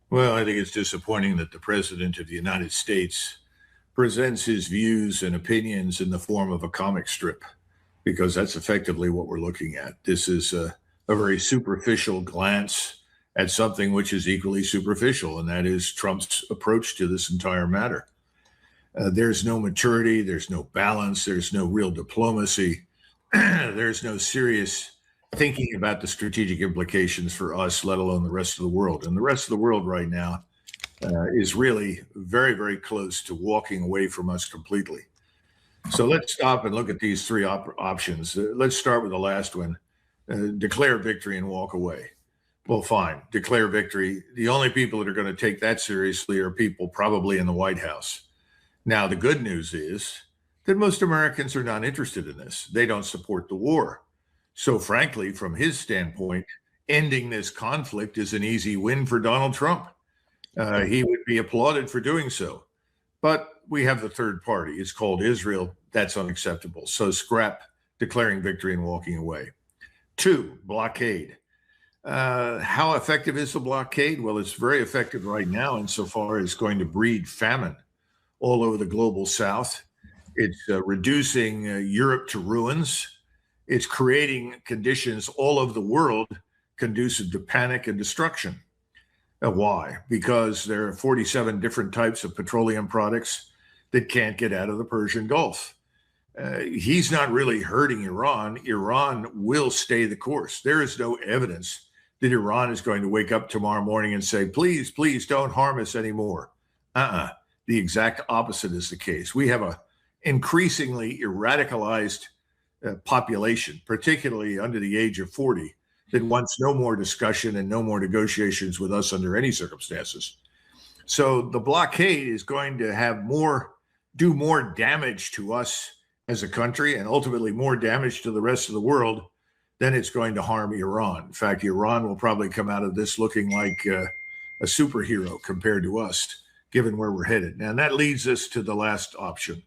Well, I think it's disappointing that the President of the United States presents his views and opinions in the form of a comic strip, because that's effectively what we're looking at. This is a very superficial glance at something which is equally superficial, and that is Trump's approach to this entire matter. There's no maturity, there's no balance, there's no real diplomacy, there's no serious thinking about the strategic implications for us, let alone the rest of the world. And the rest of the world right now is really very, very close to walking away from us completely. So let's stop and look at these three options. Let's start with the last one, declare victory and walk away. Well, fine, declare victory. The only people that are going to take that seriously are people probably in the White House. Now, the good news is that most Americans are not interested in this. They don't support the war. So, frankly, from his standpoint, ending this conflict is an easy win for Donald Trump. He would be applauded for doing so. But we have the third party. It's called Israel. That's unacceptable. So, scrap declaring victory and walking away. Two, blockade. How effective is the blockade? Well, it's very effective right now insofar as going to breed famine all over the global south. It's reducing Europe to ruins. It's creating conditions all over the world conducive to panic and destruction. Why? Because there are 47 different types of petroleum products that can't get out of the Persian Gulf. He's not really hurting Iran. Iran will stay the course. There is no evidence that Iran is going to wake up tomorrow morning and say, please, please don't harm us anymore. The exact opposite is the case. We have a increasingly radicalized population, particularly under the age of 40, that wants no more discussion and no more negotiations with us under any circumstances. So the blockade is going to do more damage to us as a country and ultimately more damage to the rest of the world than it's going to harm Iran. In fact, Iran will probably come out of this looking like a superhero compared to us, given where we're headed. And that leads us to the last option,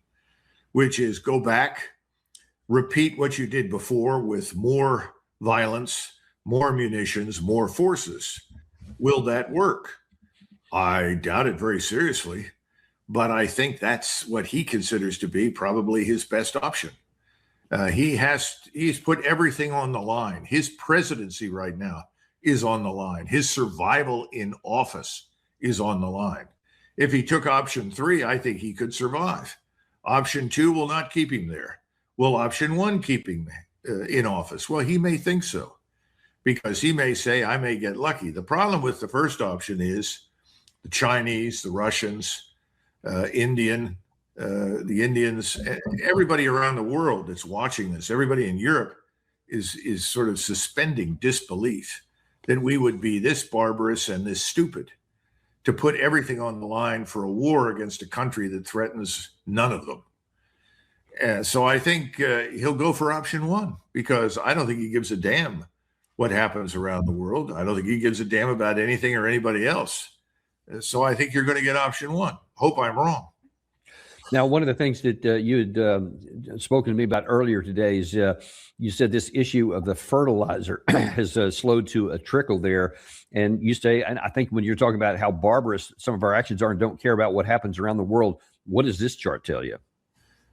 which is go back, repeat what you did before with more violence, more munitions, more forces. Will that work? I doubt it very seriously, but I think that's what he considers to be probably his best option. He's put everything on the line. His presidency right now is on the line. His survival in office is on the line. If he took option three, I think he could survive. Option two will not keep him there. Will option one keep him in office? Well, he may think so, because he may say, I may get lucky. The problem with the first option is the Chinese, the Russians, the Indians, everybody around the world that's watching this, everybody in Europe is sort of suspending disbelief that we would be this barbarous and this stupid to put everything on the line for a war against a country that threatens none of them. So I think he'll go for option one, because I don't think he gives a damn what happens around the world. I don't think he gives a damn about anything or anybody else. So I think you're going to get option one. Hope I'm wrong. Now, one of the things that you had spoken to me about earlier today is you said this issue of the fertilizer has slowed to a trickle there. And you say, and I think when you're talking about how barbarous some of our actions are and don't care about what happens around the world, what does this chart tell you?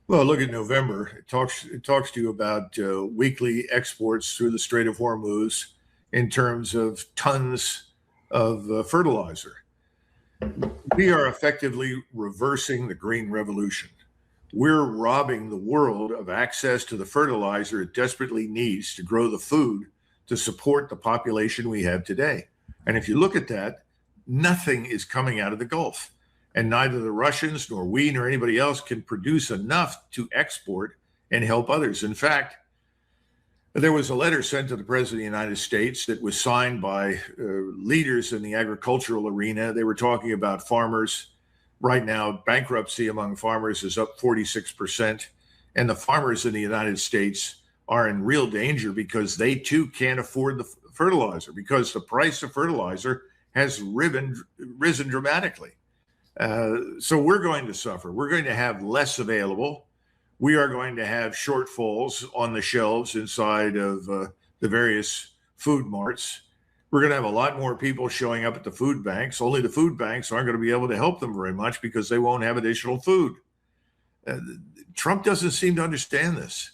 Well, look at November. It talks to you about weekly exports through the Strait of Hormuz in terms of tons of fertilizer. We are effectively reversing the green revolution. We're robbing the world of access to the fertilizer it desperately needs to grow the food to support the population we have today. And if you look at that, nothing is coming out of the Gulf. And neither the Russians nor we nor anybody else can produce enough to export and help others. In fact, there was a letter sent to the President of the United States that was signed by leaders in the agricultural arena. They were talking about farmers. Right now, bankruptcy among farmers is up 46%. And the farmers in the United States are in real danger because they too can't afford the fertilizer, because the price of fertilizer has risen dramatically. So we're going to suffer. We're going to have less available. We are going to have shortfalls on the shelves inside of the various food marts. We're going to have a lot more people showing up at the food banks. Only the food banks aren't going to be able to help them very much because they won't have additional food. Trump doesn't seem to understand this.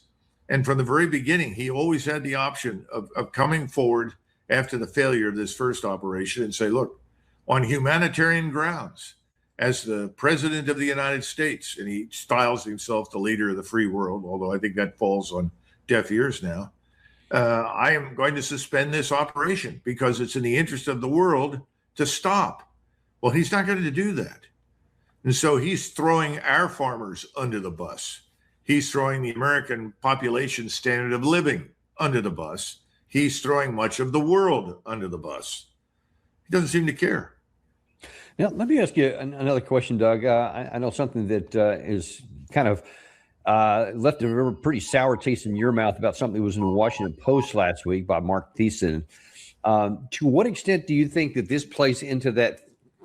And from the very beginning, he always had the option of coming forward after the failure of this first operation and say, look, on humanitarian grounds, as the president of the United States, and he styles himself the leader of the free world, although I think that falls on deaf ears now, I am going to suspend this operation because it's in the interest of the world to stop. Well, he's not going to do that. And so he's throwing our farmers under the bus. He's throwing the American population standard of living under the bus. He's throwing much of the world under the bus. He doesn't seem to care. Now, let me ask you another question, Doug. I know something that is kind of left a pretty sour taste in your mouth about something that was in the Washington Post last week by Mark Thiessen. To what extent do you think that this plays into that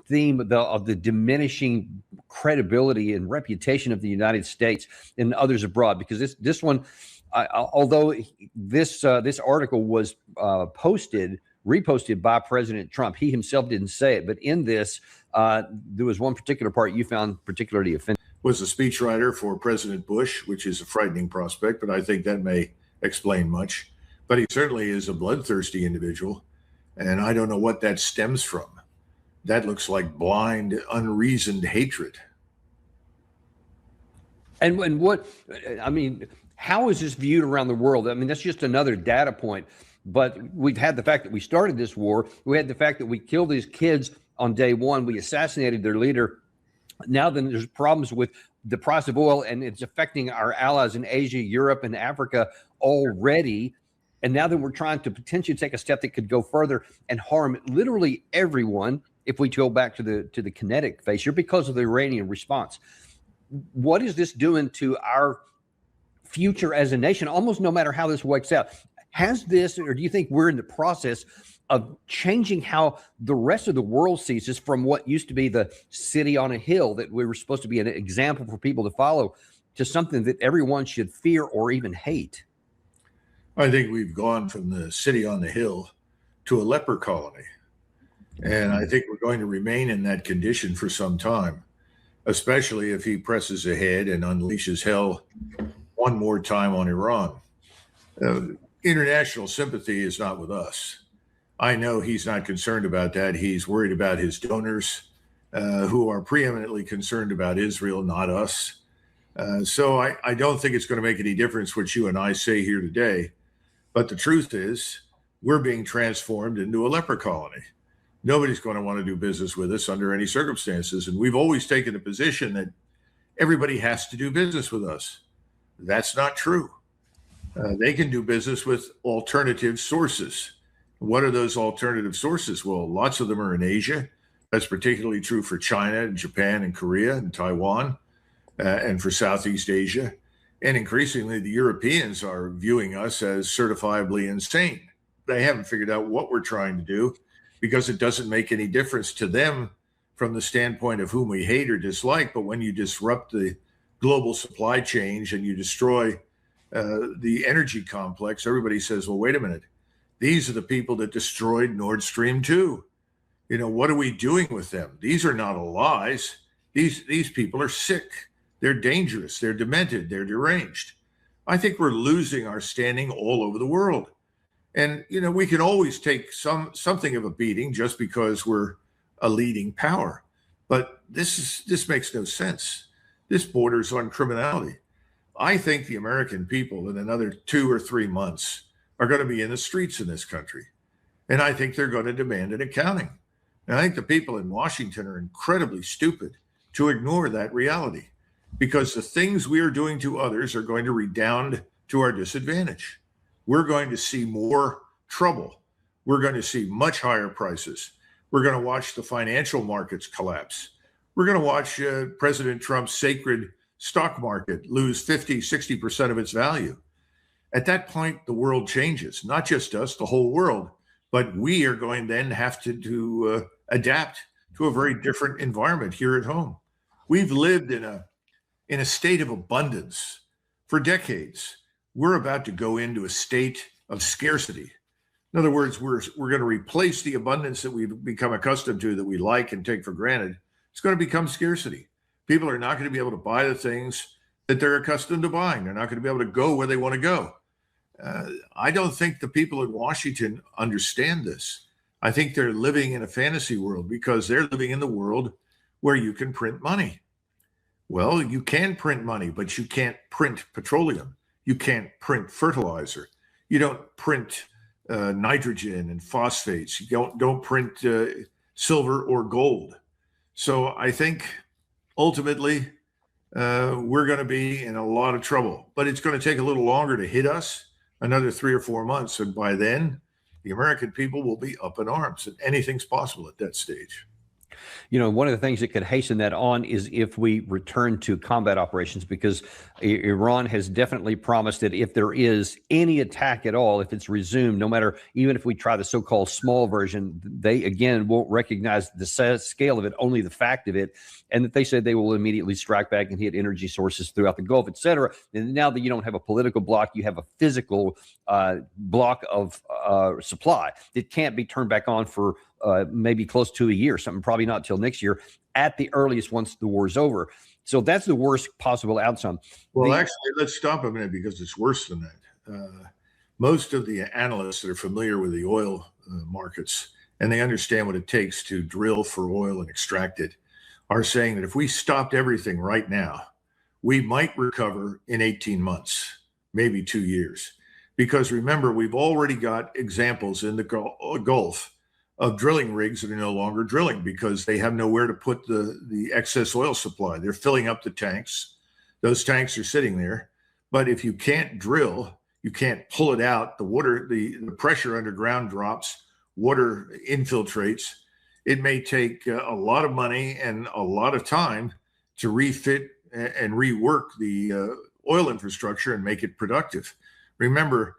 theme of the diminishing credibility and reputation of the United States and others abroad? Because this one, although this article was reposted by President Trump, he himself didn't say it. But in this, there was one particular part you found particularly offensive. Was a speechwriter for President Bush, which is a frightening prospect, but I think that may explain much. But he certainly is a bloodthirsty individual, and I don't know what that stems from. That looks like blind, unreasoned hatred. And what, I mean, how is this viewed around the world? I mean, that's just another data point. But we've had the fact that we started this war. We had the fact that we killed these kids on day one. We assassinated their leader. Now then there's problems with the price of oil, and it's affecting our allies in Asia, Europe, and Africa already. And now that we're trying to potentially take a step that could go further and harm literally everyone if we go back to the kinetic phase here because of the Iranian response. What is this doing to our future as a nation, almost no matter how this works out? Has this, or do you think we're in the process of changing how the rest of the world sees this from what used to be the city on a hill that we were supposed to be an example for people to follow to something that everyone should fear or even hate? I think we've gone from the city on the hill to a leper colony. And I think we're going to remain in that condition for some time, especially if he presses ahead and unleashes hell one more time on Iran. International sympathy is not with us. I know he's not concerned about that. He's worried about his donors, who are preeminently concerned about Israel, not us. So I don't think it's going to make any difference what you and I say here today. But the truth is, we're being transformed into a leper colony. Nobody's going to want to do business with us under any circumstances. And we've always taken a position that everybody has to do business with us. That's not true. They can do business with alternative sources. What are those alternative sources? Well, lots of them are in Asia. That's particularly true for China and Japan and Korea and Taiwan, and for Southeast Asia. And increasingly, the Europeans are viewing us as certifiably insane. They haven't figured out what we're trying to do because it doesn't make any difference to them from the standpoint of whom we hate or dislike. But when you disrupt the global supply chain and you destroy the energy complex, everybody says, well, wait a minute. These are the people that destroyed Nord Stream 2. You know, what are we doing with them? These are not allies. These people are sick. They're dangerous. They're demented. They're deranged. I think we're losing our standing all over the world. And, you know, we can always take something of a beating just because we're a leading power. But this makes no sense. This borders on criminality. I think the American people in another 2 or 3 months are going to be in the streets in this country. And I think they're going to demand an accounting. And I think the people in Washington are incredibly stupid to ignore that reality, because the things we are doing to others are going to redound to our disadvantage. We're going to see more trouble. We're going to see much higher prices. We're going to watch the financial markets collapse. We're going to watch President Trump's sacred stock market lose 50, 60% of its value. At that point, the world changes, not just us, the whole world. But we are going then have to adapt to a very different environment here at home. We've lived in a state of abundance for decades. We're about to go into a state of scarcity. In other words, we're going to replace the abundance that we've become accustomed to, that we like and take for granted. It's going to become scarcity. People are not going to be able to buy the things that they're accustomed to buying. They're not going to be able to go where they want to go. I don't think the people in Washington understand this. I think they're living in a fantasy world because they're living in the world where you can print money. Well, you can print money, but you can't print petroleum. You can't print fertilizer. You don't print nitrogen and phosphates. You don't print silver or gold. So I think ultimately we're going to be in a lot of trouble, but it's going to take a little longer to hit us, another 3 or 4 months. And by then, the American people will be up in arms, and anything's possible at that stage. You know, one of the things that could hasten that on is if we return to combat operations, because Iran has definitely promised that if there is any attack at all, if it's resumed, no matter, even if we try the so-called small version, they again won't recognize the scale of it, only the fact of it, and that they said they will immediately strike back and hit energy sources throughout the Gulf, et cetera. And now that you don't have a political block, you have a physical block of supply. It can't be turned back on for maybe close to a year, something probably not till next year at the earliest once the war is over. So that's the worst possible outcome. Well, actually, let's stop a minute because it's worse than that. Most of the analysts that are familiar with the oil markets, and they understand what it takes to drill for oil and extract it, are saying that if we stopped everything right now, we might recover in 18 months, maybe 2 years. Because remember, we've already got examples in the Gulf of drilling rigs that are no longer drilling because they have nowhere to put the excess oil supply. They're filling up the tanks. Those tanks are sitting there. But if you can't drill, you can't pull it out. The water, the pressure underground drops, water infiltrates. It may take a lot of money and a lot of time to refit and rework the oil infrastructure and make it productive. Remember,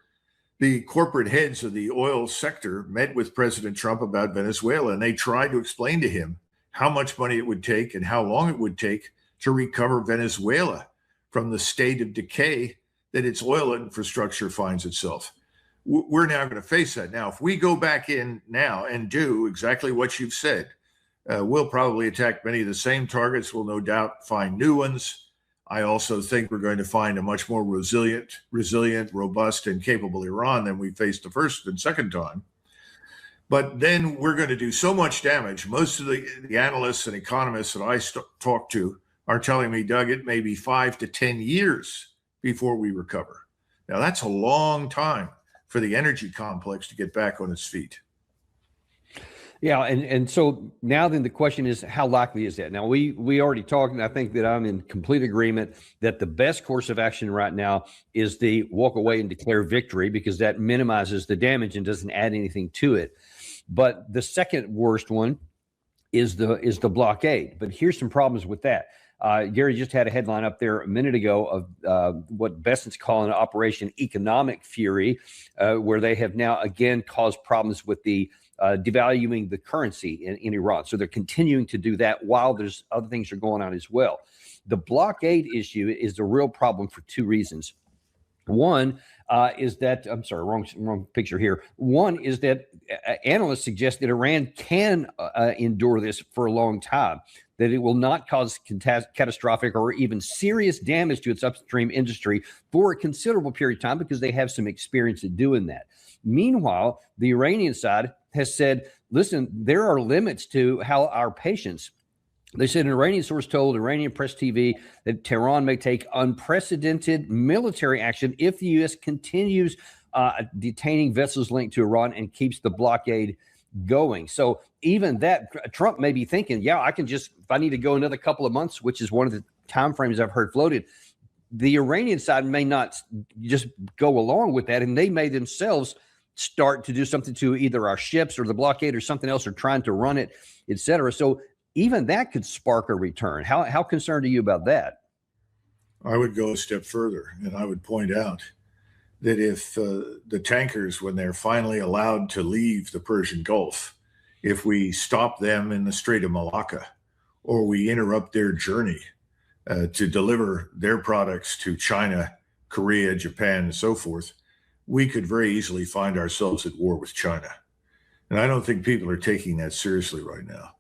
the corporate heads of the oil sector met with President Trump about Venezuela, and they tried to explain to him how much money it would take and how long it would take to recover Venezuela from the state of decay that its oil infrastructure finds itself. We're now going to face that. Now, if we go back in now and do exactly what you've said, we'll probably attack many of the same targets. We'll no doubt find new ones. I also think we're going to find a much more resilient, robust, and capable Iran than we faced the first and second time. But then we're going to do so much damage. Most of the analysts and economists that I talk to are telling me, Doug, it may be 5 to 10 years before we recover. Now, that's a long time for the energy complex to get back on its feet. Yeah, and so now then the question is, how likely is that? Now, we already talked, and I think that I'm in complete agreement that the best course of action right now is the walk away and declare victory, because that minimizes the damage and doesn't add anything to it. But the second worst one is the blockade. But here's some problems with that. Gary just had a headline up there a minute ago of what Besson's calling Operation Economic Fury, where they have now again caused problems with the devaluing the currency in Iran. So they're continuing to do that while there's other things are going on as well. The blockade issue is the real problem for two reasons. One is that, I'm sorry, wrong picture here. One is that analysts suggest that Iran can endure this for a long time, that it will not cause catastrophic or even serious damage to its upstream industry for a considerable period of time because they have some experience at doing that. Meanwhile, the Iranian side has said, listen, there are limits to how our patience. They said an Iranian source told Iranian press TV that Tehran may take unprecedented military action if the U.S. continues detaining vessels linked to Iran and keeps the blockade going. So even that, Trump may be thinking, yeah, I can just, if I need to go another couple of months, which is one of the timeframes I've heard floated, the Iranian side may not just go along with that, and they may themselves start to do something to either our ships or the blockade or something else, or trying to run it, et cetera. So even that could spark a return. How concerned are you about that? I would go a step further, and I would point out that if the tankers, when they're finally allowed to leave the Persian Gulf, if we stop them in the Strait of Malacca, or we interrupt their journey to deliver their products to China, Korea, Japan, and so forth, we could very easily find ourselves at war with China. And I don't think people are taking that seriously right now.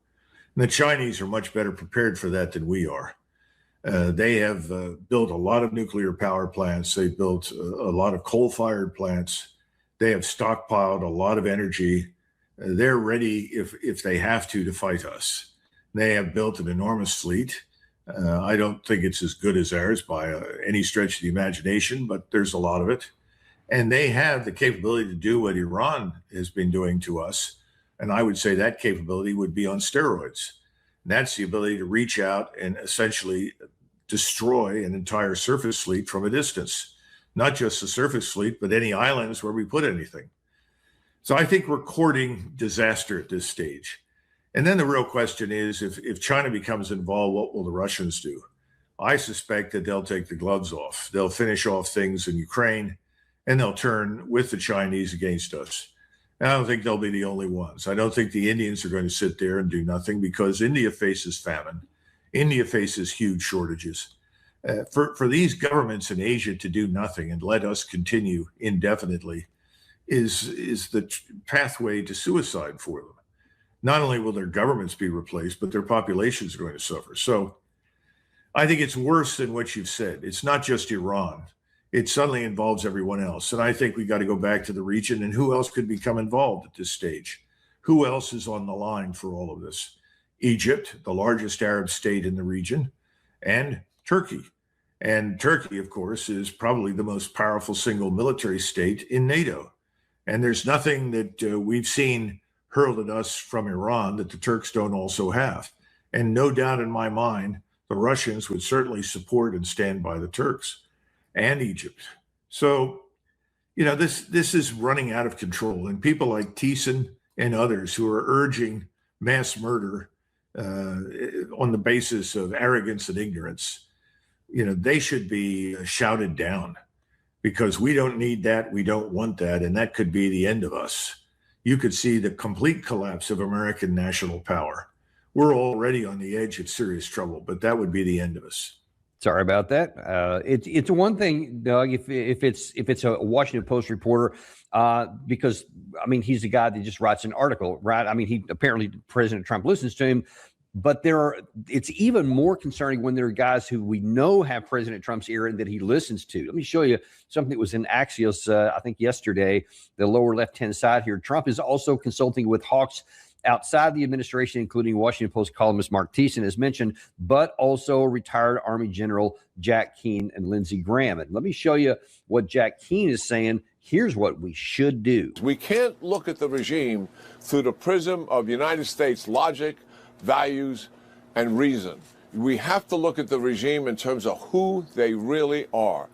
And the Chinese are much better prepared for that than we are. They have built a lot of nuclear power plants. They built a lot of coal-fired plants. They have stockpiled a lot of energy. They're ready, if they have to fight us. They have built an enormous fleet. I don't think it's as good as ours by any stretch of the imagination, but there's a lot of it. And they have the capability to do what Iran has been doing to us. And I would say that capability would be on steroids. And that's the ability to reach out and essentially destroy an entire surface fleet from a distance. Not just the surface fleet, but any islands where we put anything. So I think we're courting disaster at this stage. And then the real question is, if China becomes involved, what will the Russians do? I suspect that they'll take the gloves off. They'll finish off things in Ukraine, and they'll turn with the Chinese against us. And I don't think they'll be the only ones. I don't think the Indians are going to sit there and do nothing, because India faces famine. India faces huge shortages. For these governments in Asia to do nothing and let us continue indefinitely is the pathway to suicide for them. Not only will their governments be replaced, but their populations are going to suffer. So I think it's worse than what you've said. It's not just Iran. It suddenly involves everyone else. And I think we got to go back to the region, and who else could become involved at this stage? Who else is on the line for all of this? Egypt, the largest Arab state in the region, and Turkey. And Turkey, of course, is probably the most powerful single military state in NATO. And there's nothing that we've seen hurled at us from Iran that the Turks don't also have. And no doubt in my mind, the Russians would certainly support and stand by the Turks and Egypt. So, this is running out of control. And people like Thiessen and others who are urging mass murder on the basis of arrogance and ignorance, they should be shouted down, because we don't need that. We don't want that. And that could be the end of us. You could see the complete collapse of American national power. We're already on the edge of serious trouble, but that would be the end of us. Sorry about that. It's one thing, Doug, if it's a Washington Post reporter, because he's the guy that just writes an article, right? He apparently President Trump listens to him, but it's even more concerning when there are guys who we know have President Trump's ear and that he listens to. Let me show you something that was in Axios, I think yesterday, the lower left-hand side here. Trump is also consulting with hawks outside the administration, including Washington Post columnist Mark Thiessen, as mentioned, but also retired Army General Jack Keane and Lindsey Graham. And let me show you what Jack Keane is saying. Here's what we should do. We can't look at the regime through the prism of United States logic, values, and reason. We have to look at the regime in terms of who they really are.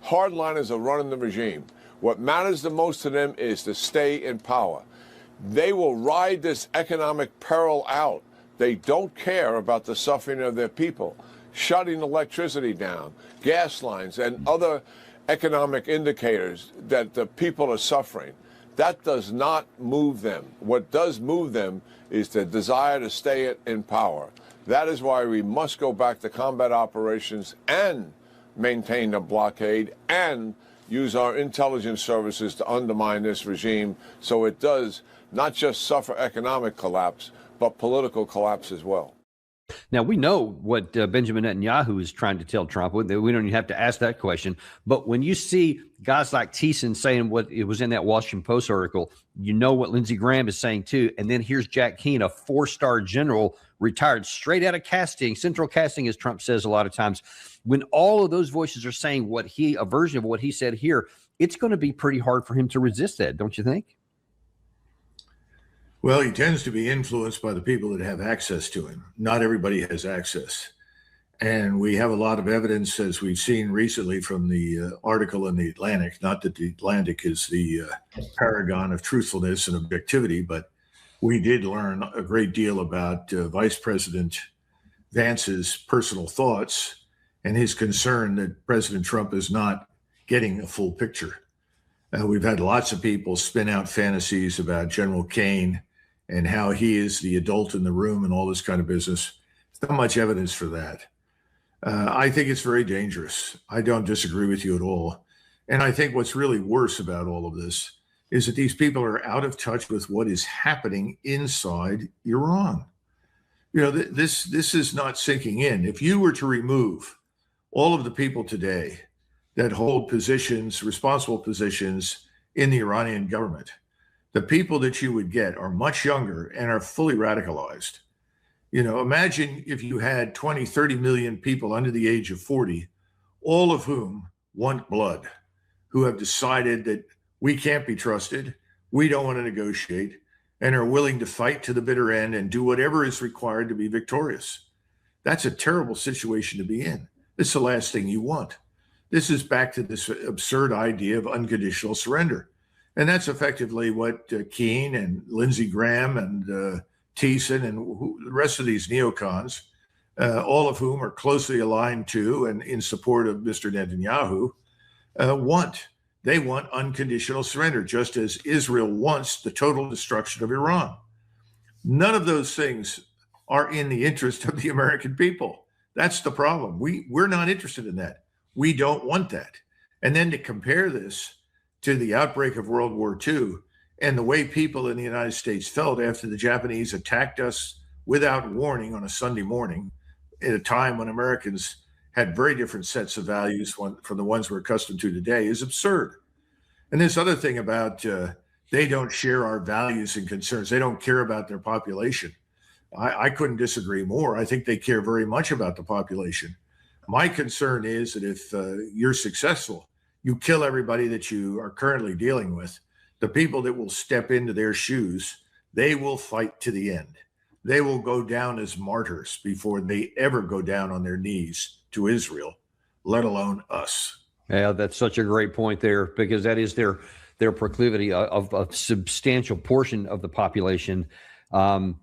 Hardliners are running the regime. What matters the most to them is to stay in power. They will ride this economic peril out. They don't care about the suffering of their people. Shutting electricity down, gas lines, and other economic indicators that the people are suffering. That does not move them. What does move them is the desire to stay in power. That is why we must go back to combat operations and maintain the blockade and use our intelligence services to undermine this regime so it does not just suffer economic collapse, but political collapse as well. Now, we know what Benjamin Netanyahu is trying to tell Trump. We don't even have to ask that question. But when you see guys like Thiessen saying what it was in that Washington Post article, you know what Lindsey Graham is saying too. And then here's Jack Keane, a 4-star general, retired straight out of casting, central casting, as Trump says a lot of times. When all of those voices are saying a version of what he said here, it's going to be pretty hard for him to resist that, don't you think? Well, he tends to be influenced by the people that have access to him. Not everybody has access. And we have a lot of evidence, as we've seen recently from the article in the Atlantic, not that the Atlantic is the paragon of truthfulness and objectivity, but we did learn a great deal about Vice President Vance's personal thoughts and his concern that President Trump is not getting a full picture. We've had lots of people spin out fantasies about General Kane and how he is the adult in the room and all this kind of business. There's not much evidence for that. I think it's very dangerous. I don't disagree with you at all. And I think what's really worse about all of this is that these people are out of touch with what is happening inside Iran. This is not sinking in. If you were to remove all of the people today that hold positions, responsible positions in the Iranian government, the people that you would get are much younger and are fully radicalized. Imagine if you had 20, 30 million people under the age of 40, all of whom want blood, who have decided that we can't be trusted, we don't want to negotiate, and are willing to fight to the bitter end and do whatever is required to be victorious. That's a terrible situation to be in. It's the last thing you want. This is back to this absurd idea of unconditional surrender. And that's effectively what Keane and Lindsey Graham and Thiessen and the rest of these neocons, all of whom are closely aligned to and in support of Mr. Netanyahu, want. They want unconditional surrender, just as Israel wants the total destruction of Iran. None of those things are in the interest of the American people. That's the problem. We're not interested in that. We don't want that. And then to compare this to the outbreak of World War II and the way people in the United States felt after the Japanese attacked us without warning on a Sunday morning at a time when Americans had very different sets of values from the ones we're accustomed to today is absurd. And this other thing about they don't share our values and concerns. They don't care about their population. I couldn't disagree more. I think they care very much about the population. My concern is that if you're successful, you kill everybody that you are currently dealing with. The people that will step into their shoes, they will fight to the end. They will go down as martyrs before they ever go down on their knees to Israel, let alone us. Yeah, that's such a great point there, because that is their proclivity of a substantial portion of the population. And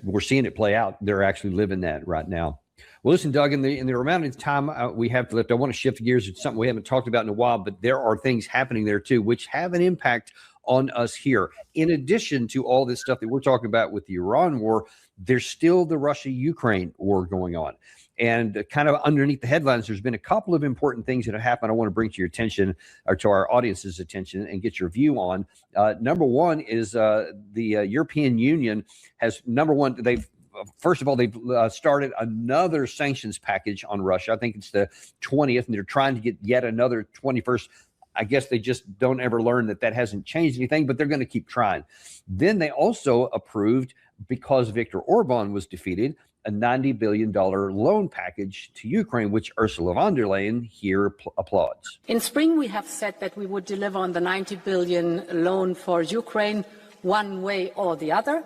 we're seeing it play out. They're actually living that right now. Well, listen, Doug, in the amount of time we have left, I want to shift gears to something we haven't talked about in a while, but there are things happening there too, which have an impact on us here. In addition to all this stuff that we're talking about with the Iran war, there's still the Russia-Ukraine war going on. And kind of underneath the headlines, there's been a couple of important things that have happened I want to bring to your attention, or to our audience's attention, and get your view on. Number one is the European Union has, first of all, they've started another sanctions package on Russia. I think it's the 20th, and they're trying to get yet another 21st. I guess they just don't ever learn that hasn't changed anything, but they're going to keep trying. Then they also approved, because Viktor Orban was defeated, a $90 billion loan package to Ukraine, which Ursula von der Leyen here applauds. In spring, we have said that we would deliver on the 90 billion loan for Ukraine one way or the other.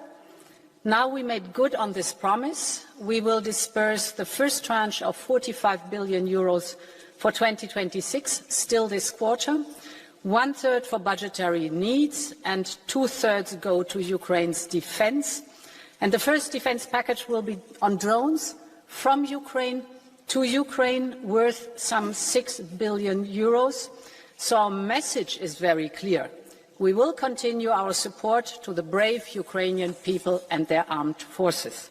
Now we made good on this promise. We will disperse the first tranche of 45 billion euros for 2026, still this quarter. 1/3 for budgetary needs and 2/3 go to Ukraine's defense. And the first defense package will be on drones from Ukraine to Ukraine, worth some 6 billion euros. So our message is very clear. We will continue our support to the brave Ukrainian people and their armed forces.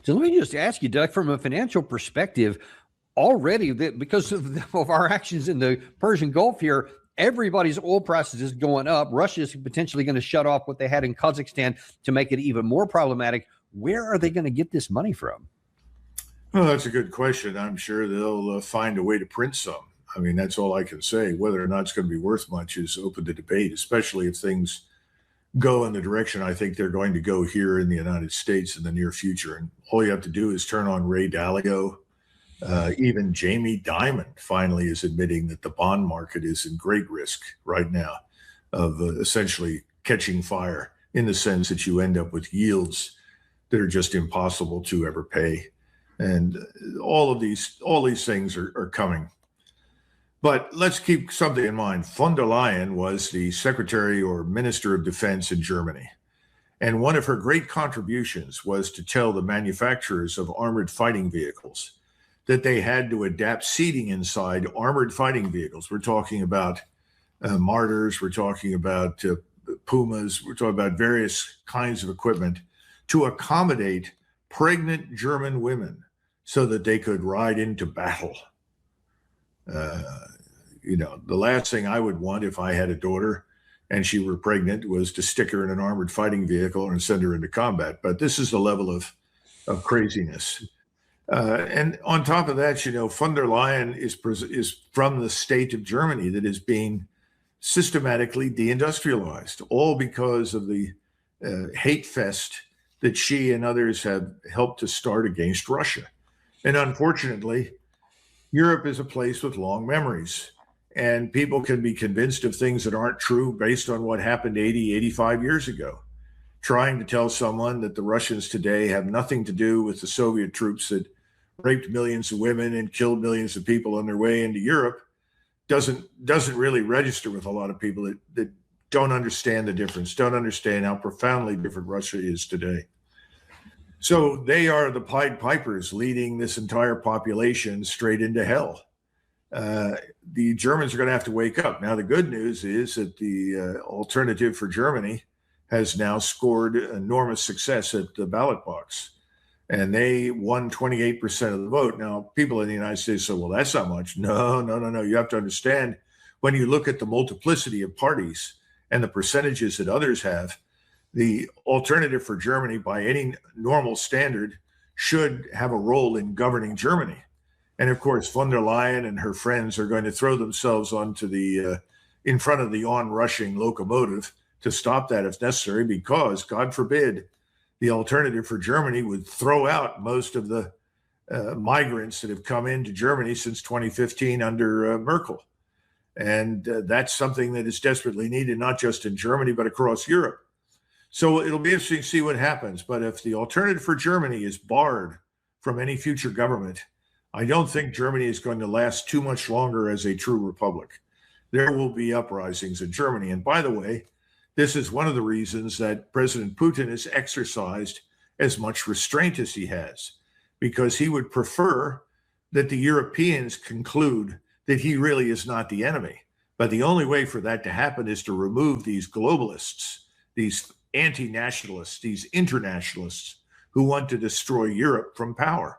So let me just ask you, Doug, from a financial perspective, already because of our actions in the Persian Gulf here, everybody's oil prices is going up. Russia is potentially going to shut off what they had in Kazakhstan to make it even more problematic. Where are they going to get this money from? Well, that's a good question. I'm sure they'll find a way to print some. I mean, that's all I can say. Whether or not it's going to be worth much is open to debate, especially if things go in the direction I think they're going to go here in the United States in the near future. And all you have to do is turn on Ray Dalio. Even Jamie Dimon finally is admitting that the bond market is in great risk right now of essentially catching fire, in the sense that you end up with yields that are just impossible to ever pay. And all these things are coming. But let's keep something in mind. Von der Leyen was the Secretary or Minister of Defense in Germany. And one of her great contributions was to tell the manufacturers of armored fighting vehicles that they had to adapt seating inside armored fighting vehicles. We're talking about Martyrs, we're talking about Pumas, we're talking about various kinds of equipment to accommodate pregnant German women so that they could ride into battle. The last thing I would want if I had a daughter and she were pregnant was to stick her in an armored fighting vehicle and send her into combat. But this is the level of craziness. And on top of that, von der Leyen is from the state of Germany that is being systematically deindustrialized, all because of the hate fest that she and others have helped to start against Russia. And unfortunately, Europe is a place with long memories, and people can be convinced of things that aren't true based on what happened 80, 85 years ago. Trying to tell someone that the Russians today have nothing to do with the Soviet troops that raped millions of women and killed millions of people on their way into Europe doesn't really register with a lot of people that don't understand the difference, don't understand how profoundly different Russia is today. So they are the Pied Pipers leading this entire population straight into hell. The Germans are going to have to wake up. Now, the good news is that the Alternative for Germany has now scored enormous success at the ballot box, and they won 28% of the vote. Now, people in the United States say, well, that's not much. No. You have to understand, when you look at the multiplicity of parties and the percentages that others have, the Alternative for Germany, by any normal standard, should have a role in governing Germany. And of course, von der Leyen and her friends are going to throw themselves onto in front of the on-rushing locomotive to stop that if necessary, because, God forbid, the Alternative for Germany would throw out most of the migrants that have come into Germany since 2015 under Merkel. And that's something that is desperately needed, not just in Germany, but across Europe. So it'll be interesting to see what happens. But if the Alternative for Germany is barred from any future government, I don't think Germany is going to last too much longer as a true republic. There will be uprisings in Germany. And by the way, this is one of the reasons that President Putin has exercised as much restraint as he has, because he would prefer that the Europeans conclude that he really is not the enemy. But the only way for that to happen is to remove these globalists, these anti-nationalists, these internationalists who want to destroy Europe from power.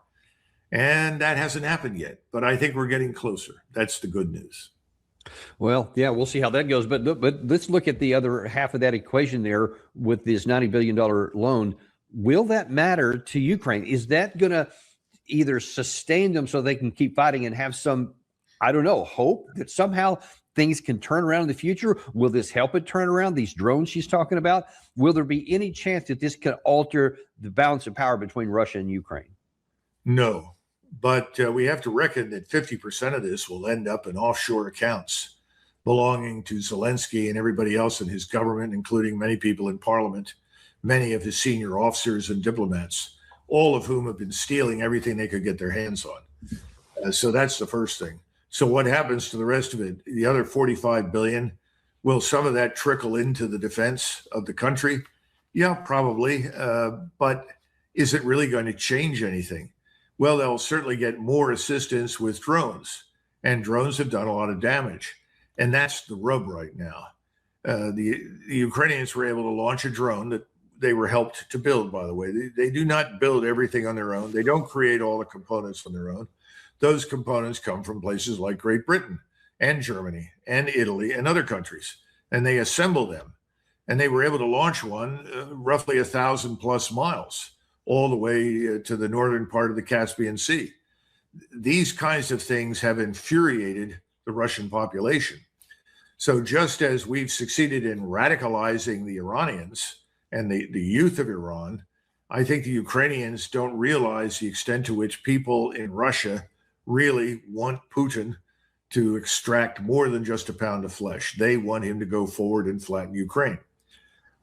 And that hasn't happened yet, but I think we're getting closer. That's the good news. Well, yeah, we'll see how that goes. But let's look at the other half of that equation there with this $90 billion loan. Will that matter to Ukraine? Is that going to either sustain them so they can keep fighting and have some, I don't know, hope that somehow things can turn around in the future? Will this help it turn around? These drones she's talking about, will there be any chance that this could alter the balance of power between Russia and Ukraine? No, but we have to reckon that 50% of this will end up in offshore accounts belonging to Zelensky and everybody else in his government, including many people in parliament, many of his senior officers and diplomats, all of whom have been stealing everything they could get their hands on. So that's the first thing. So what happens to the rest of it? The other 45 billion, will some of that trickle into the defense of the country? Yeah, probably. But is it really going to change anything? Well, they'll certainly get more assistance with drones, and drones have done a lot of damage. And that's the rub right now. The Ukrainians were able to launch a drone that they were helped to build, by the way. They do not build everything on their own. They don't create all the components on their own. Those components come from places like Great Britain and Germany and Italy and other countries, and they assemble them. And they were able to launch one roughly 1,000 plus miles all the way to the northern part of the Caspian Sea. These kinds of things have infuriated the Russian population. So just as we've succeeded in radicalizing the Iranians and the youth of Iran, I think the Ukrainians don't realize the extent to which people in Russia really want Putin to extract more than just a pound of flesh. They want him to go forward and flatten Ukraine.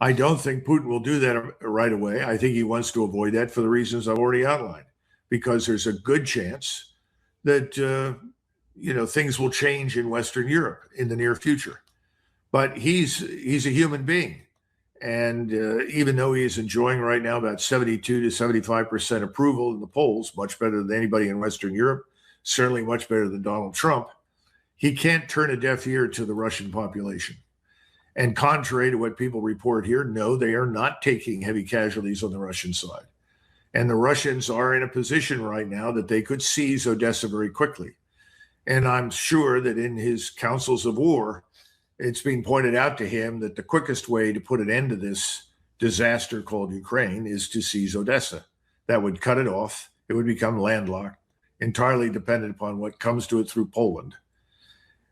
I don't think Putin will do that right away. I think he wants to avoid that for the reasons I've already outlined, because there's a good chance that things will change in Western Europe in the near future. But he's a human being. And even though he is enjoying right now about 72 to 75% approval in the polls, much better than anybody in Western Europe, certainly much better than Donald Trump, he can't turn a deaf ear to the Russian population. And contrary to what people report here, no, they are not taking heavy casualties on the Russian side. And the Russians are in a position right now that they could seize Odessa very quickly. And I'm sure that in his councils of war, it's being pointed out to him that the quickest way to put an end to this disaster called Ukraine is to seize Odessa. That would cut it off. It would become landlocked, entirely dependent upon what comes to it through Poland.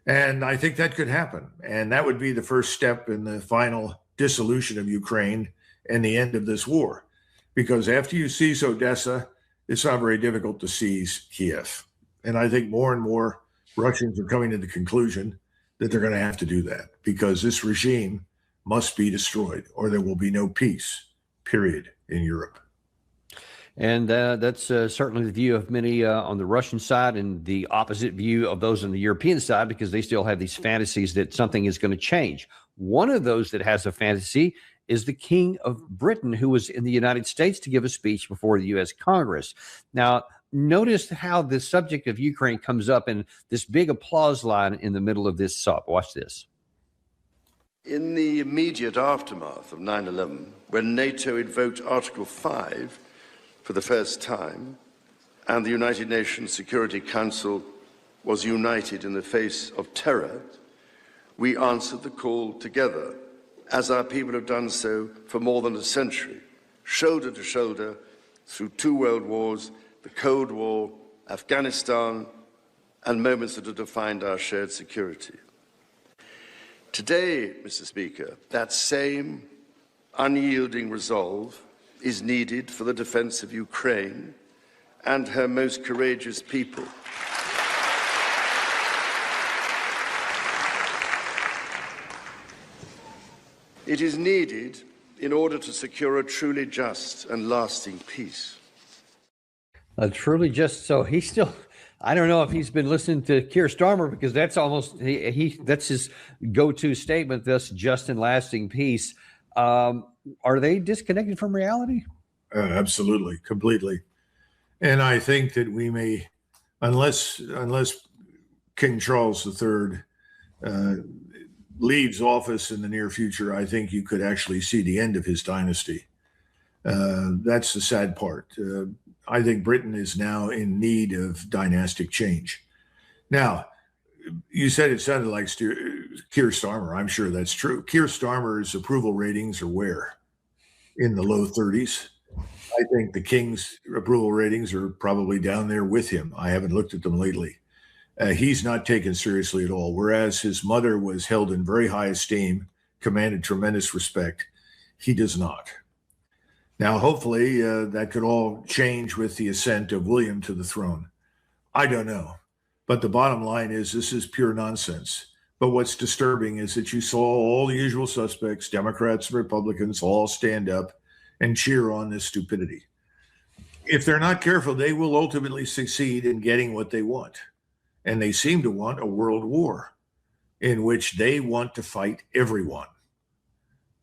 And I think that could happen. And that would be the first step in the final dissolution of Ukraine and the end of this war. Because after you seize Odessa, it's not very difficult to seize Kiev. And I think more and more Russians are coming to the conclusion that they're going to have to do that, because this regime must be destroyed or there will be no peace, period, in Europe. And that's certainly the view of many on the Russian side, and the opposite view of those on the European side, because they still have these fantasies that something is going to change. One of those that has a fantasy is the King of Britain, who was in the United States to give a speech before the U.S. Congress. Now, notice how the subject of Ukraine comes up in this big applause line in the middle of this song. Watch this. In the immediate aftermath of 9/11, when NATO invoked Article 5 for the first time, and the United Nations Security Council was united in the face of terror, we answered the call together, as our people have done so for more than a century, shoulder to shoulder, through 2 world wars, the Cold War, Afghanistan, and moments that have defined our shared security. Today, Mr. Speaker, that same unyielding resolve is needed for the defense of Ukraine and her most courageous people. It is needed in order to secure a truly just and lasting peace. Truly just, so he's still, I don't know if he's been listening to Keir Starmer, because that's almost, that's his go-to statement, this just and lasting peace. Are they disconnected from reality? Absolutely, completely. And I think that we may, unless King Charles III leaves office in the near future, I think you could actually see the end of his dynasty. That's the sad part. I think Britain is now in need of dynastic change. Now, you said it sounded like Keir Starmer. I'm sure that's true. Keir Starmer's approval ratings are where? In the low 30s. I think the King's approval ratings are probably down there with him. I haven't looked at them lately. He's not taken seriously at all, whereas his mother was held in very high esteem, commanded tremendous respect. He does not. Now, hopefully, that could all change with the ascent of William to the throne. I don't know. But the bottom line is this is pure nonsense. But what's disturbing is that you saw all the usual suspects, Democrats and Republicans, all stand up and cheer on this stupidity. If they're not careful, they will ultimately succeed in getting what they want. And they seem to want a world war in which they want to fight everyone.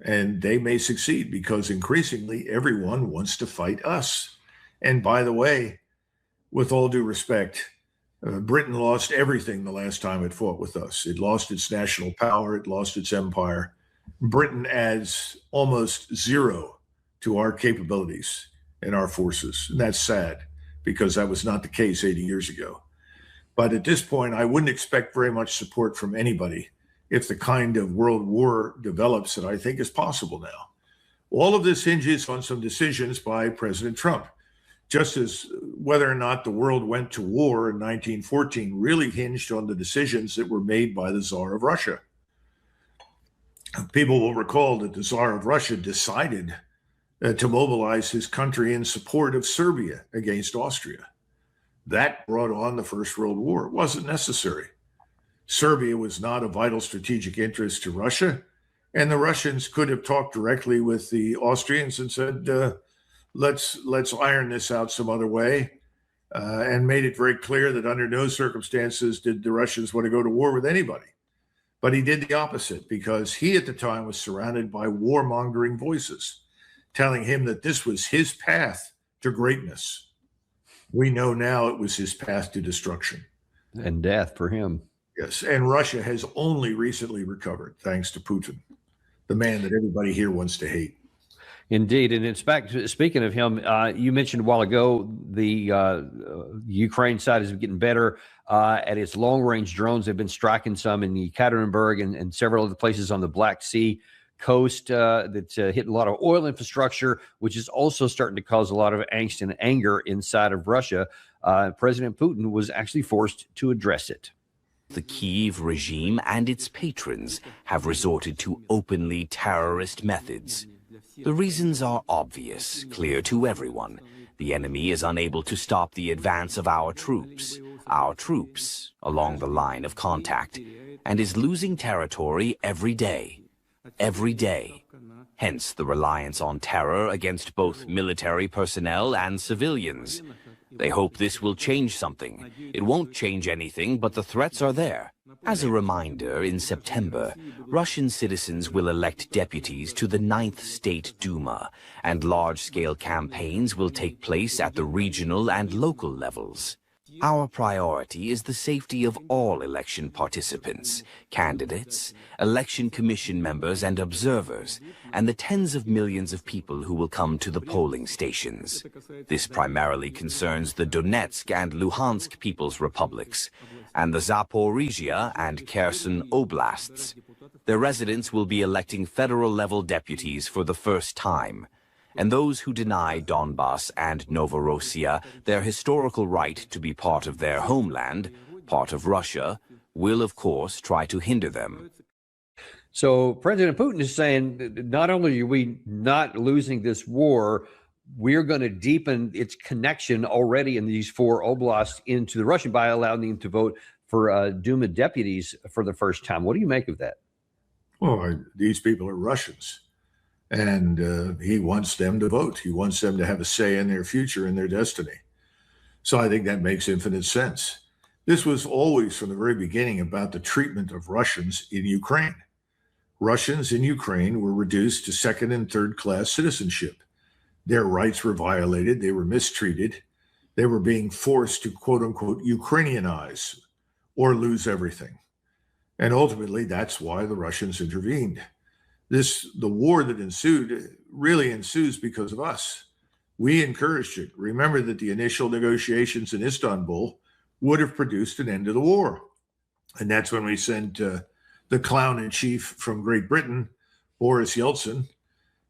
And they may succeed because increasingly everyone wants to fight us. And by the way, with all due respect, Britain lost everything the last time it fought with us. It lost its national power. It lost its empire. Britain adds almost zero to our capabilities and our forces. And that's sad because that was not the case 80 years ago. But at this point, I wouldn't expect very much support from anybody if the kind of world war develops that I think is possible now. All of this hinges on some decisions by President Trump, just as whether or not the world went to war in 1914 really hinged on the decisions that were made by the Tsar of Russia. People will recall that the Tsar of Russia decided to mobilize his country in support of Serbia against Austria. That brought on the First World War. It wasn't necessary. Serbia was not a vital strategic interest to Russia, and the Russians could have talked directly with the Austrians and said, let's iron this out some other way, and made it very clear that under no circumstances did the Russians want to go to war with anybody. But he did the opposite because he at the time was surrounded by warmongering voices telling him that this was his path to greatness. We know now it was his path to destruction. And death for him. Yes, and Russia has only recently recovered, thanks to Putin, the man that everybody here wants to hate. Indeed. And in fact, speaking of him, you mentioned a while ago the Ukraine side is getting better at its long-range drones. They've been striking some in the Ekaterinburg and several other places on the Black Sea coast that's hitting a lot of oil infrastructure, which is also starting to cause a lot of angst and anger inside of Russia. President Putin was actually forced to address it. The Kyiv regime and its patrons have resorted to openly terrorist methods. The reasons are obvious, clear to everyone. The enemy is unable to stop the advance of our troops along the line of contact, and is losing territory every day. Hence the reliance on terror against both military personnel and civilians. They hope this will change something. It won't change anything, but the threats are there. As a reminder, in September, Russian citizens will elect deputies to the 9th State Duma, and large-scale campaigns will take place at the regional and local levels. Our priority is the safety of all election participants, candidates, election commission members and observers, and the tens of millions of people who will come to the polling stations. This primarily concerns the Donetsk and Luhansk People's Republics, and the Zaporizhia and Kherson Oblasts. Their residents will be electing federal-level deputies for the first time. And those who deny Donbass and Novorossiya their historical right to be part of their homeland, part of Russia, will, of course, try to hinder them. So President Putin is saying not only are we not losing this war, we're going to deepen its connection already in these 4 oblasts into the Russian by allowing them to vote for Duma deputies for the first time. What do you make of that? Well, these people are Russians. And he wants them to vote. He wants them to have a say in their future and their destiny. So I think that makes infinite sense. This was always from the very beginning about the treatment of Russians in Ukraine. Russians in Ukraine were reduced to second and third class citizenship. Their rights were violated. They were mistreated. They were being forced to, quote unquote, Ukrainianize or lose everything. And ultimately, that's why the Russians intervened. The war that ensued really ensues because of us. We encouraged it. Remember that the initial negotiations in Istanbul would have produced an end to the war. And that's when we sent the clown in chief from Great Britain, Boris Yeltsin,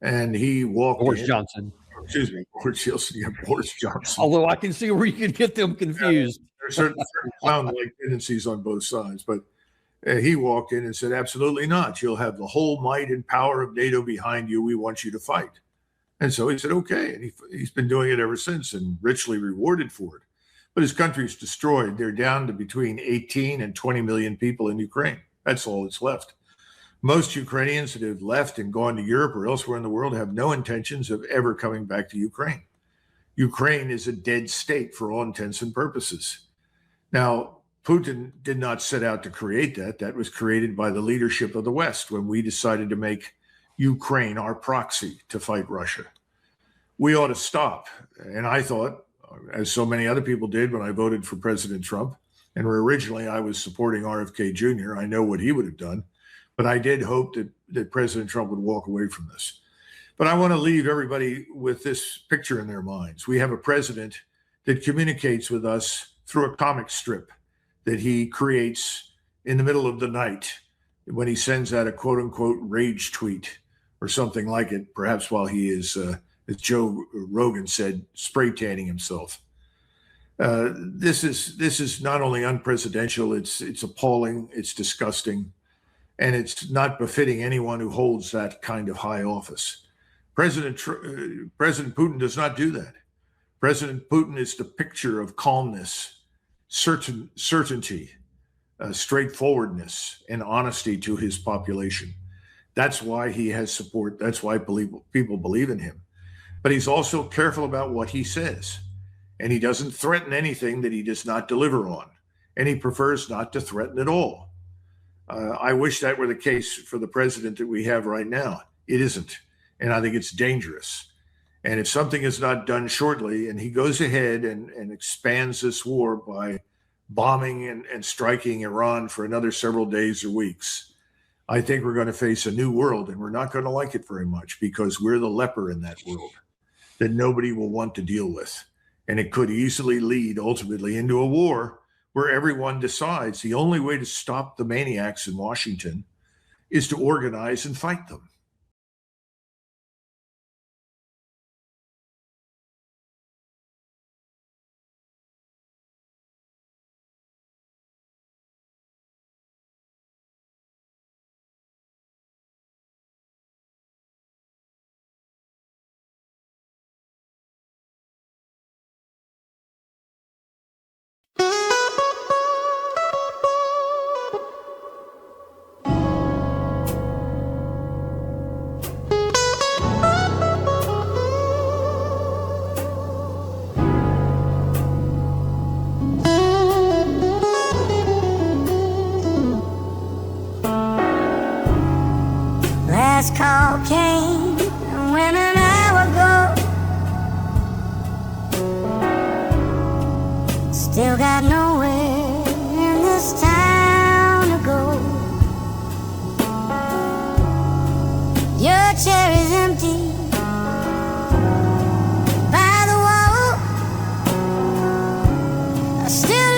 and he walked Boris in. Johnson. Excuse me, Boris Yeltsin, yeah, Boris Johnson. Although I can see where you can get them confused. Yeah, there's certain clown-like tendencies on both sides, but he walked in and said, absolutely not. You'll have the whole might and power of NATO behind you. We want you to fight. And so he said, okay. And he's been doing it ever since and richly rewarded for it. But his country's destroyed. They're down to between 18 and 20 million people in Ukraine. That's all that's left. Most Ukrainians that have left and gone to Europe or elsewhere in the world have no intentions of ever coming back to Ukraine. Ukraine is a dead state for all intents and purposes. Now, Putin did not set out to create that. That was created by the leadership of the West when we decided to make Ukraine our proxy to fight Russia. We ought to stop. And I thought, as so many other people did when I voted for President Trump, and where originally I was supporting RFK Jr., I know what he would have done, but I did hope that President Trump would walk away from this. But I want to leave everybody with this picture in their minds. We have a president that communicates with us through a comic strip that he creates in the middle of the night when he sends out a quote unquote rage tweet or something like it, perhaps while he is, as Joe Rogan said, spray tanning himself. This is not only unprecedented, it's appalling, it's disgusting, and it's not befitting anyone who holds that kind of high office. President Putin does not do that. President Putin is the picture of calmness, certainty, straightforwardness, and honesty to his population. That's why he has support. That's why people believe in him. But he's also careful about what he says. And he doesn't threaten anything that he does not deliver on. And he prefers not to threaten at all. I wish that were the case for the president that we have right now. It isn't. And I think it's dangerous. And if something is not done shortly, and he goes ahead and expands this war by bombing and striking Iran for another several days or weeks, I think we're going to face a new world, and we're not going to like it very much because we're the leper in that world that nobody will want to deal with. And it could easily lead ultimately into a war where everyone decides the only way to stop the maniacs in Washington is to organize and fight them. Last call came when an hour ago. Still got nowhere in this town to go. Your chair is empty by the wall. I still